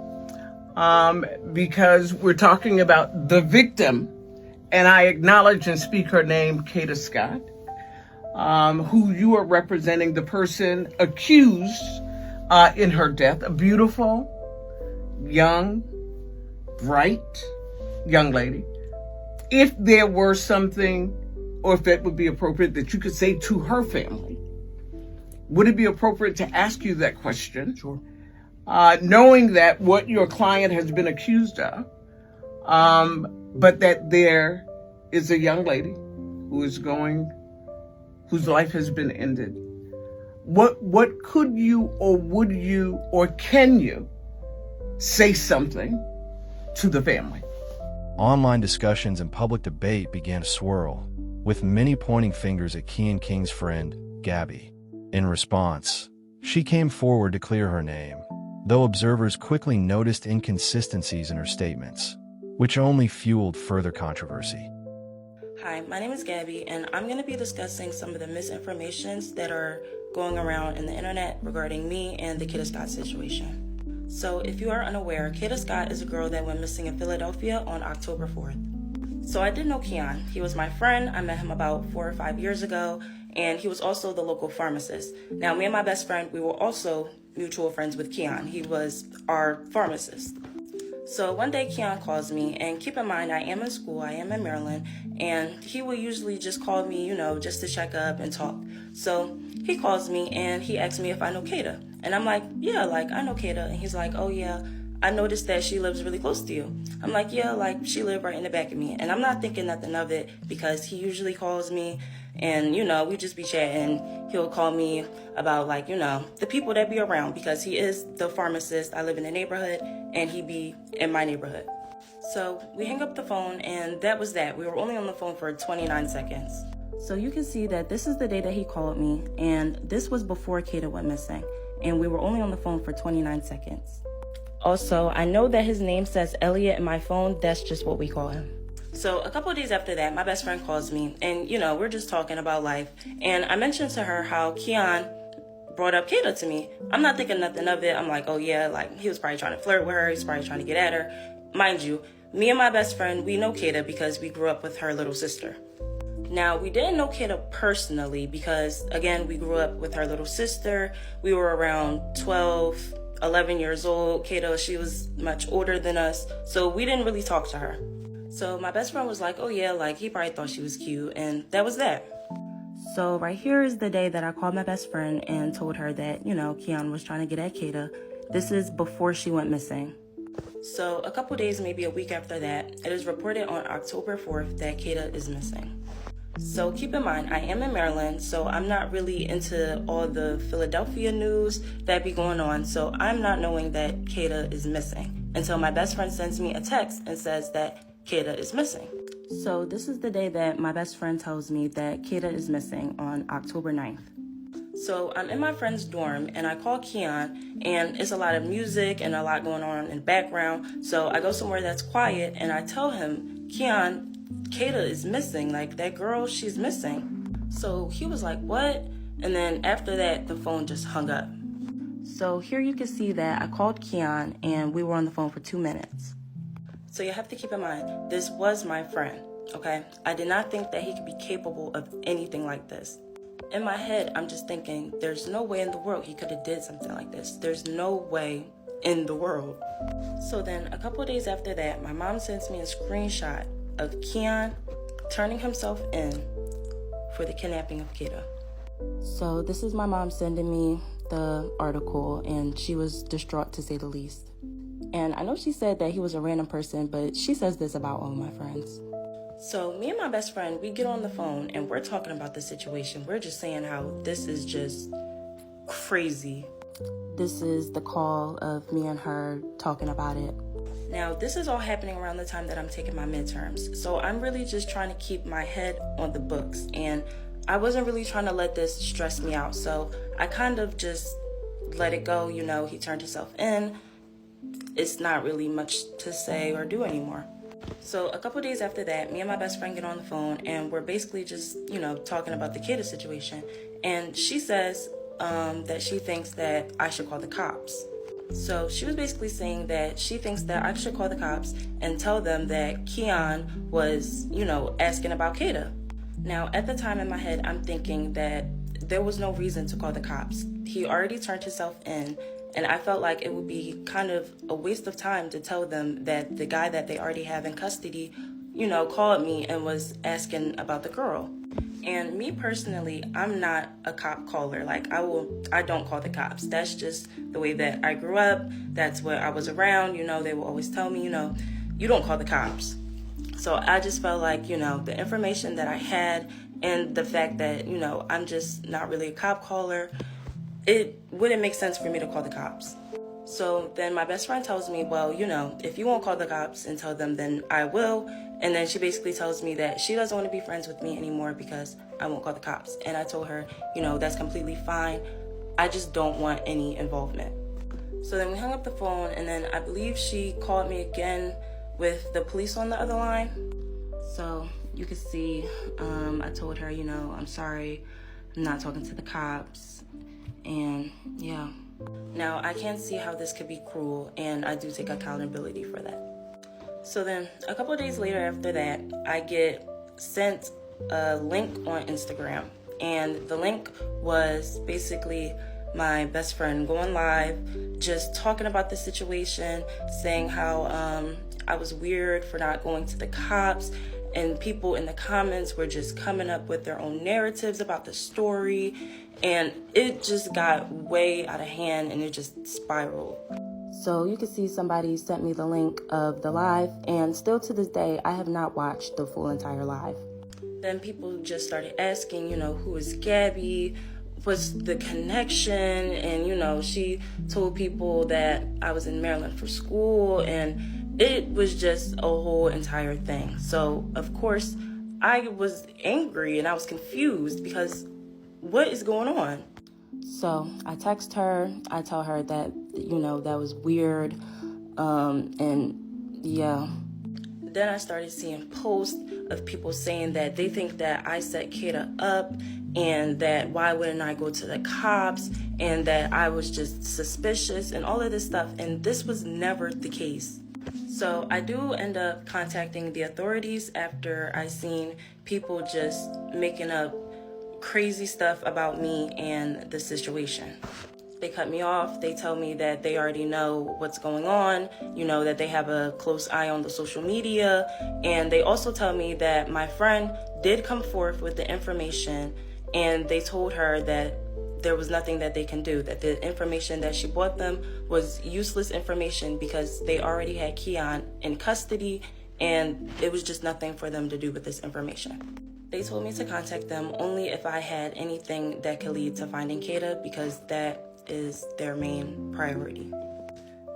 because we're talking about the victim, and I acknowledge and speak her name, Kada Scott, who you are representing, the person accused in her death, a beautiful, young, bright young lady. If there were something, or if it would be appropriate that you could say to her family, would it be appropriate to ask you that question? Sure. Knowing that what your client has been accused of, but that there is a young lady whose life has been ended. What could you, or would you, or can you say something to the family? Online discussions and public debate began to swirl, with many pointing fingers at Keon King's friend, Gabby. In response, she came forward to clear her name, though observers quickly noticed inconsistencies in her statements, which only fueled further controversy. Hi, my name is Gabby, and I'm going to be discussing some of the misinformations that are going around in the internet regarding me and the Kada Scott situation. So if you are unaware, Kada Scott is a girl that went missing in Philadelphia on October 4th. So I did know Keon. He was my friend. I met him about 4 or 5 years ago, and he was also the local pharmacist. Now, me and my best friend, we were also mutual friends with Keon. He was our pharmacist. So one day Keon calls me, and keep in mind, I am in school, I am in Maryland, and he will usually just call me, just to check up and talk. So he calls me and he asks me if I know Kada. And I'm like, yeah, I know Kada. And he's like, oh yeah, I noticed that she lives really close to you. I'm like, yeah, she lived right in the back of me. And I'm not thinking nothing of it because he usually calls me and, we just be chatting. He'll call me about the people that be around because he is the pharmacist. I live in the neighborhood and he be in my neighborhood. So we hang up the phone and that was that. We were only on the phone for 29 seconds. So you can see that this is the day that he called me, and this was before Kada went missing, and we were only on the phone for 29 seconds. Also, I know that his name says Elliot in my phone. That's just what we call him. So a couple of days after that, my best friend calls me, and we're just talking about life, and I mentioned to her how Keon brought up Kada to me. I'm not thinking nothing of it. I'm like, oh yeah, he was probably trying to flirt with her. He's probably trying to get at her. Mind you, me and my best friend, we know Kada because we grew up with her little sister. Now, we didn't know Kada personally because, again, we grew up with her little sister. We were around 12, 11 years old. Kada, she was much older than us, so we didn't really talk to her. So my best friend was like, oh yeah, he probably thought she was cute, and that was that. So right here is the day that I called my best friend and told her that, Keon was trying to get at Kada. This is before she went missing. So a couple days, maybe a week after that, it is reported on October 4th that Kada is missing. So keep in mind, I am in Maryland, so I'm not really into all the Philadelphia news that be going on, so I'm not knowing that Kada is missing until my best friend sends me a text and says that Kada is missing. So this is the day that my best friend tells me that Kada is missing on October 9th. So I'm in my friend's dorm and I call Keon, and it's a lot of music and a lot going on in the background. So I go somewhere that's quiet and I tell him, Keon, Kada is missing, that girl, she's missing. So he was like, what? And then after that, the phone just hung up. So here you can see that I called Keon and we were on the phone for 2 minutes. So you have to keep in mind, this was my friend, okay? I did not think that he could be capable of anything like this. In my head, I'm just thinking, there's no way in the world he could have did something like this. There's no way in the world. So then a couple of days after that, my mom sends me a screenshot of Keon turning himself in for the kidnapping of Kada. So this is my mom sending me the article, and she was distraught to say the least. And I know she said that he was a random person, but she says this about all of my friends. So me and my best friend, we get on the phone and we're talking about the situation. We're just saying how this is just crazy. This is the call of me and her talking about it. Now, this is all happening around the time that I'm taking my midterms. So I'm really just trying to keep my head on the books. And I wasn't really trying to let this stress me out. So I kind of just let it go. He turned himself in. It's not really much to say or do anymore. So a couple days after that, me and my best friend get on the phone and we're basically just, talking about the Kada situation. And she says that she thinks that I should call the cops. So she was basically saying that she thinks that I should call the cops and tell them that Keon was, asking about Kada. Now, at the time in my head, I'm thinking that there was no reason to call the cops. He already turned himself in, and I felt like it would be kind of a waste of time to tell them that the guy that they already have in custody, called me and was asking about the girl. And me personally, I'm not a cop caller. Like, I don't call the cops. That's just the way that I grew up. That's what I was around. They will always tell me, you don't call the cops. So I just felt like, the information that I had and the fact that, I'm just not really a cop caller, it wouldn't make sense for me to call the cops. So then my best friend tells me, well, if you won't call the cops and tell them, then I will. And then she basically tells me that she doesn't want to be friends with me anymore because I won't call the cops. And I told her, that's completely fine. I just don't want any involvement. So then we hung up the phone, and then I believe she called me again with the police on the other line. So you can see, I told her, I'm sorry, I'm not talking to the cops. And yeah. Now, I can't see how this could be cruel, and I do take accountability for that. So then, a couple of days later after that, I get sent a link on Instagram. And the link was basically my best friend going live, just talking about the situation, saying how I was weird for not going to the cops. And people in the comments were just coming up with their own narratives about the story. And it just got way out of hand, and it just spiraled. So you can see somebody sent me the link of the live, and still to this day, I have not watched the full entire live. Then people just started asking, who is Gabby? What's the connection? And, she told people that I was in Maryland for school, and it was just a whole entire thing. So, of course, I was angry and I was confused because what is going on? So I text her, I tell her that, that was weird, and yeah. Then I started seeing posts of people saying that they think that I set Kada up, and that why wouldn't I go to the cops, and that I was just suspicious and all of this stuff, and this was never the case. So I do end up contacting the authorities after I seen people just making up crazy stuff about me and the situation. They cut me off. They tell me that they already know what's going on, that they have a close eye on the social media. And they also tell me that my friend did come forth with the information, and they told her that there was nothing that they can do, that the information that she brought them was useless information because they already had Keon in custody, and it was just nothing for them to do with this information. They told me to contact them only if I had anything that could lead to finding Kada, because that is their main priority.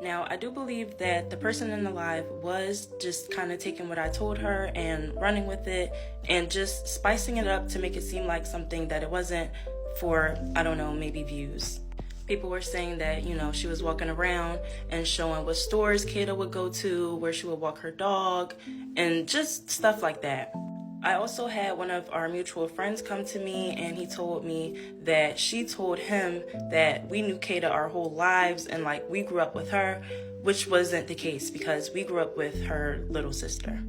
Now, I do believe that the person in the live was just kind of taking what I told her and running with it and just spicing it up to make it seem like something that it wasn't, for, I don't know, maybe views. People were saying that, she was walking around and showing what stores Kada would go to, where she would walk her dog, and just stuff like that. I also had one of our mutual friends come to me, and he told me that she told him that we knew Kada our whole lives and we grew up with her, which wasn't the case because we grew up with her little sister.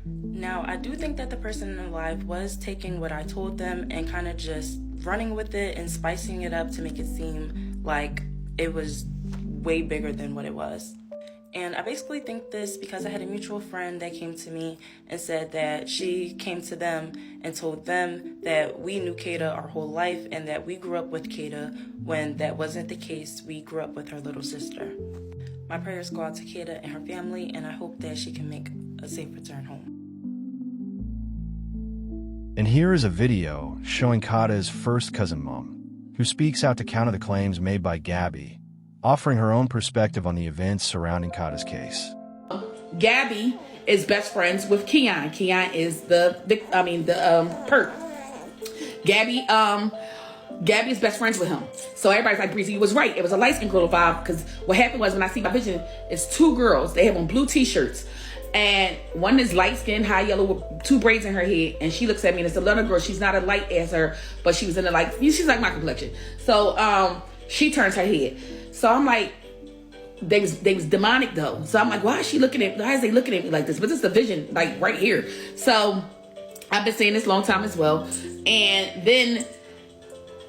Now, I do think that the person in the live was taking what I told them and kind of just running with it and spicing it up to make it seem like it was way bigger than what it was. And I basically think this because I had a mutual friend that came to me and said that she came to them and told them that we knew Kada our whole life and that we grew up with Kada, when that wasn't the case. We grew up with her little sister. My prayers go out to Kada and her family, and I hope that she can make a safe return home. And here is a video showing Kada's first cousin mom, who speaks out to counter the claims made by Gabby, offering her own perspective on the events surrounding Kada's case. Gabby is best friends with Keon. Keon is the perp. Gabby is best friends with him. So everybody's like, Breezy, you was right. It was a light-skinned girl vibe, because what happened was, when I see my vision, it's two girls. They have on blue t-shirts. And one is light skinned, high yellow with 2 braids in her head. And she looks at me and it's another girl. She's not as light as her, but she was in the like, she's like my complexion. So she turns her head. So I'm like, they was demonic though. So I'm like, why is they looking at me like this? But it's the vision like right here. So I've been saying this a long time as well. And then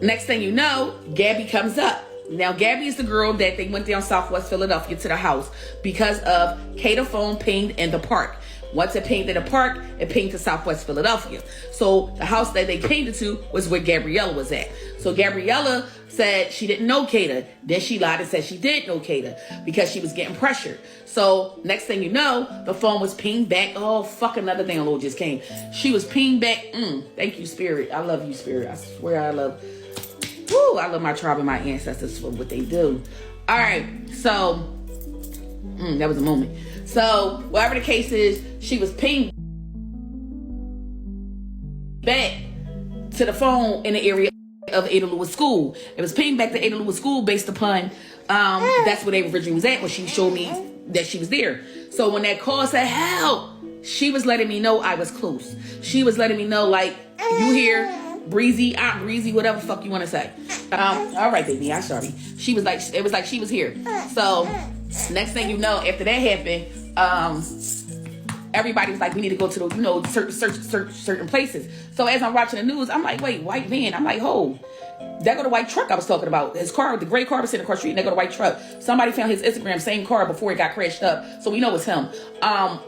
next thing you know, Gabby comes up. Now, Gabby is the girl that they went down Southwest Philadelphia to the house because of Kada's phone pinged in the park. Once it pinged in the park, it pinged to Southwest Philadelphia. So the house that they pinged it to was where Gabriella was at. So Gabriella said she didn't know Kada. Then she lied and said she did know Kada because she was getting pressured. So next thing you know, the phone was pinged back. Oh, fuck, another download just came. She was pinged back. Thank you, Spirit. I love you, Spirit. I swear I love my tribe and my ancestors for what they do. All right, so that was a moment. So whatever the case is, she was pinged back to the phone in the area of Ada Lewis School. It was pinged back to Ada Lewis School based upon that's where they originally was at when she showed me that she was there. So when that call said help, she was letting me know I was close. She was letting me know like, you here? Breezy, Aunt Breezy, whatever the fuck you want to say. All right, baby, I'm sorry. She was like, it was like she was here. So next thing you know, after that happened, everybody was like, we need to go to the, certain places. So as I'm watching the news, I'm like, wait, white van. I'm like, oh, there go the white truck I was talking about. His car, the gray car was sitting across the street, and there go the white truck. Somebody found his Instagram, same car before it got crashed up. So we know it's him.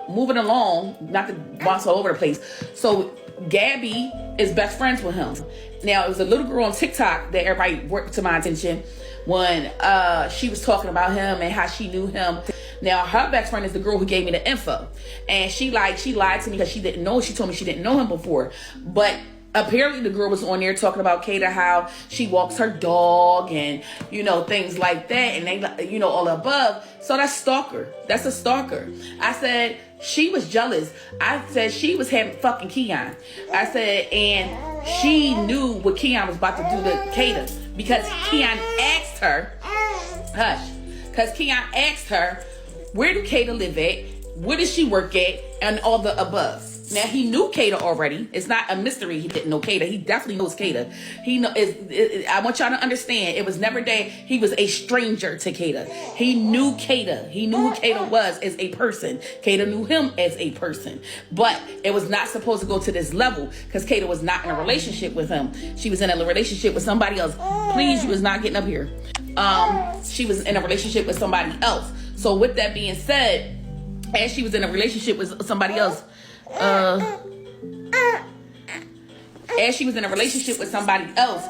Moving along, not to bounce all over the place. So Gabby is best friends with him. Now, it was a little girl on TikTok that everybody brought to my attention when she was talking about him and how she knew him. Now, her best friend is the girl who gave me the info. And she lied to me because she didn't know. She told me she didn't know him before. But apparently the girl was on there talking about Kada, how she walks her dog and, things like that. And they, all above. So that's stalker. That's a stalker. I said, she was jealous. I said she was having fucking Keon. I said, and she knew what Keon was about to do to Kada because Keon asked her, because Keon asked her, where do Kada live at? Where does she work at? And all the above. Now, he knew Kada already. It's not a mystery he didn't know Kada. He definitely knows Kada. I want y'all to understand, it was never that he was a stranger to Kada. He knew Kada. He knew who Kada was as a person. Kada knew him as a person. But it was not supposed to go to this level because Kada was not in a relationship with him. She was in a relationship with somebody else. Please, you was not getting up here. She was in a relationship with somebody else. So with that being said, as she was in a relationship with somebody else, as she was in a relationship with somebody else,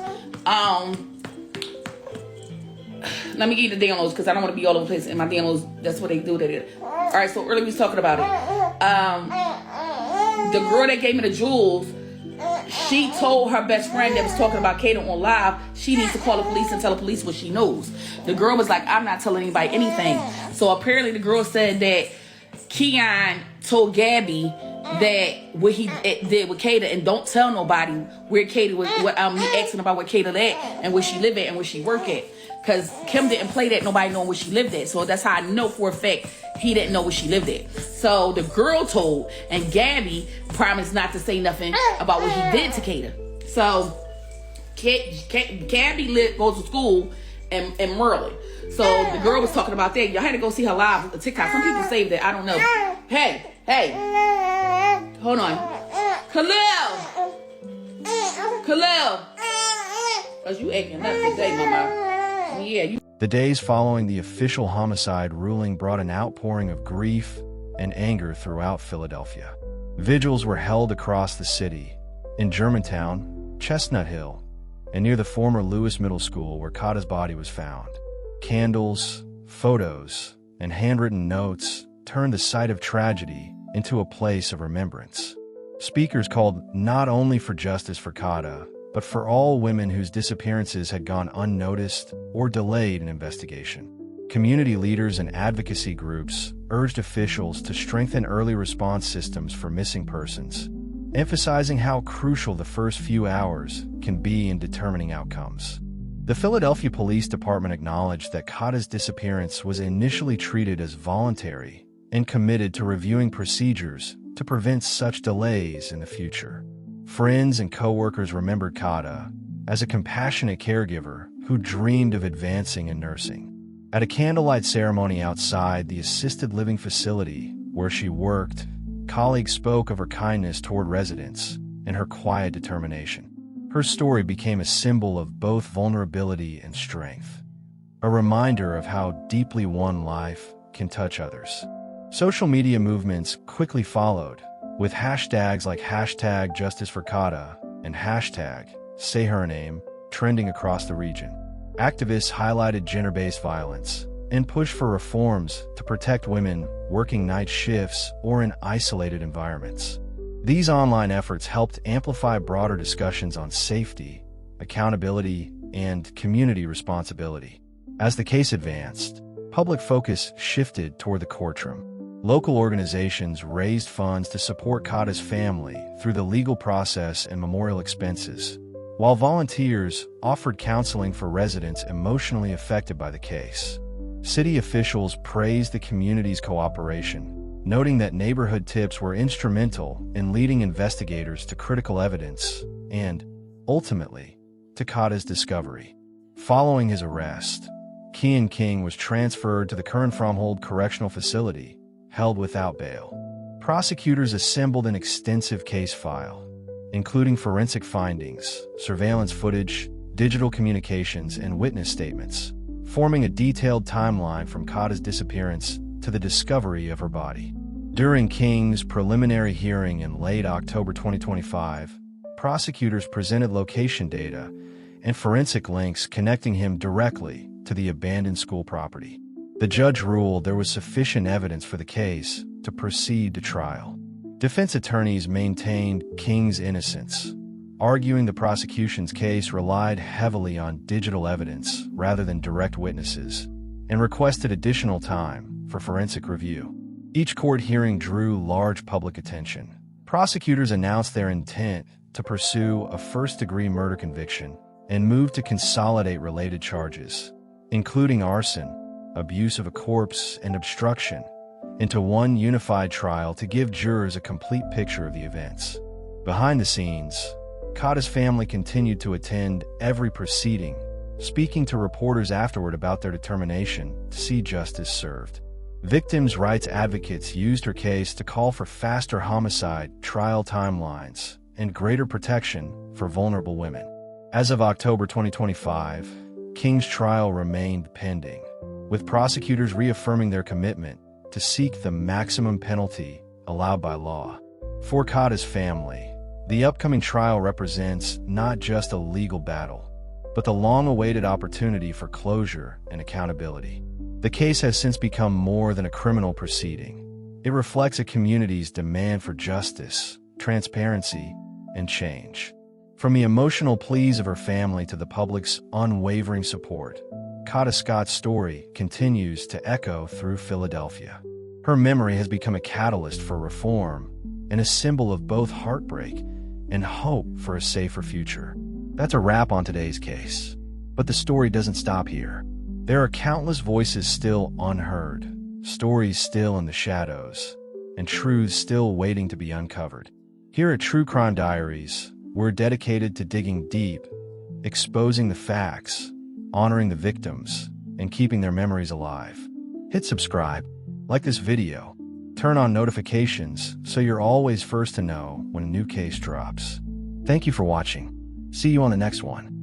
let me give you the downloads because I don't want to be all over the place in my downloads. That's what they do. All right, so earlier we was talking about it. The girl that gave me the jewels, she told her best friend that was talking about Kada on live, she needs to call the police and tell the police what she knows. The girl was like, I'm not telling anybody anything. So apparently the girl said that Keon told Gabby that what he did with Kada, and don't tell nobody where Kada was, me asking about where Kada at and where she live at and where she work at. Because Kim didn't play that, nobody knowing where she lived at. So that's how I know for a fact he didn't know where she lived at. So the girl told, and Gabby promised not to say nothing about what he did to Kada. So Gabby goes to school in Maryland. So the girl was talking about that. Y'all had to go see her live on TikTok. Some people saved it. I don't know. Hey. Hold on. Khalil. Because you acting up today, mama. Yeah. The days following the official homicide ruling brought an outpouring of grief and anger throughout Philadelphia. Vigils were held across the city, in Germantown, Chestnut Hill, and near the former Lewis Middle School where Kada's body was found. Candles, photos, and handwritten notes turned the site of tragedy into a place of remembrance. Speakers called not only for justice for Kada, but for all women whose disappearances had gone unnoticed or delayed an investigation. Community leaders and advocacy groups urged officials to strengthen early response systems for missing persons, emphasizing how crucial the first few hours can be in determining outcomes. The Philadelphia Police Department acknowledged that Kada's disappearance was initially treated as voluntary and committed to reviewing procedures to prevent such delays in the future. Friends and co-workers remembered Kada as a compassionate caregiver who dreamed of advancing in nursing. At a candlelight ceremony outside the assisted living facility where she worked, colleagues spoke of her kindness toward residents and her quiet determination. Her story became a symbol of both vulnerability and strength, a reminder of how deeply one life can touch others. Social media movements quickly followed, with hashtags like #JusticeForKada and #SayHerName trending across the region. Activists highlighted gender-based violence and pushed for reforms to protect women working night shifts or in isolated environments. These online efforts helped amplify broader discussions on safety, accountability, and community responsibility. As the case advanced, public focus shifted toward the courtroom. Local organizations raised funds to support Kada's family through the legal process and memorial expenses, while volunteers offered counseling for residents emotionally affected by the case. City officials praised the community's cooperation, noting that neighborhood tips were instrumental in leading investigators to critical evidence and, ultimately, to Kada's discovery. Following his arrest, Keon King was transferred to the Kernfromhold Correctional Facility, held without bail. Prosecutors assembled an extensive case file, including forensic findings, surveillance footage, digital communications, and witness statements, forming a detailed timeline from Kada's disappearance to the discovery of her body. During King's preliminary hearing in late October 2025, prosecutors presented location data and forensic links connecting him directly to the abandoned school property. The judge ruled there was sufficient evidence for the case to proceed to trial. Defense attorneys maintained King's innocence, arguing the prosecution's case relied heavily on digital evidence rather than direct witnesses, and requested additional time for forensic review. Each court hearing drew large public attention. Prosecutors announced their intent to pursue a first-degree murder conviction and moved to consolidate related charges, including arson, abuse of a corpse, and obstruction, into one unified trial to give jurors a complete picture of the events. Behind the scenes, Kada's family continued to attend every proceeding, speaking to reporters afterward about their determination to see justice served. Victims' rights advocates used her case to call for faster homicide trial timelines and greater protection for vulnerable women. As of October 2025, King's trial remained pending, with prosecutors reaffirming their commitment to seek the maximum penalty allowed by law. For Kada's family, the upcoming trial represents not just a legal battle, but the long-awaited opportunity for closure and accountability. The case has since become more than a criminal proceeding. It reflects a community's demand for justice, transparency, and change. From the emotional pleas of her family to the public's unwavering support, Kada Scott's story continues to echo through Philadelphia. Her memory has become a catalyst for reform and a symbol of both heartbreak and hope for a safer future. That's a wrap on today's case. But the story doesn't stop here. There are countless voices still unheard, stories still in the shadows, and truths still waiting to be uncovered. Here at True Crime Diaries, we're dedicated to digging deep, exposing the facts, honoring the victims, and keeping their memories alive. Hit subscribe, like this video, turn on notifications so you're always first to know when a new case drops. Thank you for watching. See you on the next one.